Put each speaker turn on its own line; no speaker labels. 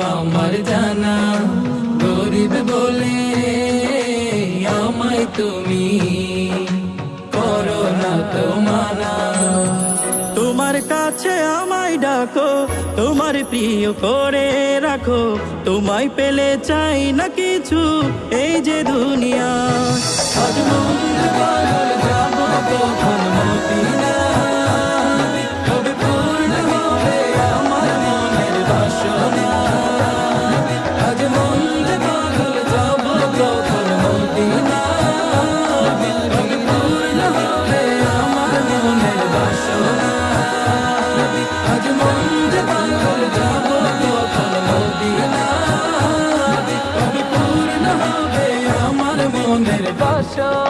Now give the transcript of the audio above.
আমার জানা, গরিব বলে আমায় তুমি করো না তো মানা।
তোমার কাছে আমায় ডাকো, তোমার প্রিয় করে রাখো, তোমায় পেলে চাই না কিছু এই যে দুনিয়া।
আজ মন পাগল যাবো কখন মদিনা, কবে পূর্ণ হবে আমার মনের বাসনা। আজ মন পাগল যাবো কখন মদিনা, কবে পূর্ণ হবে আমার মনের বাসনা। আজ মন পাগল যাবো কখন মদিনা, কবে পূর্ণ হবে আমার মনের বাসনা।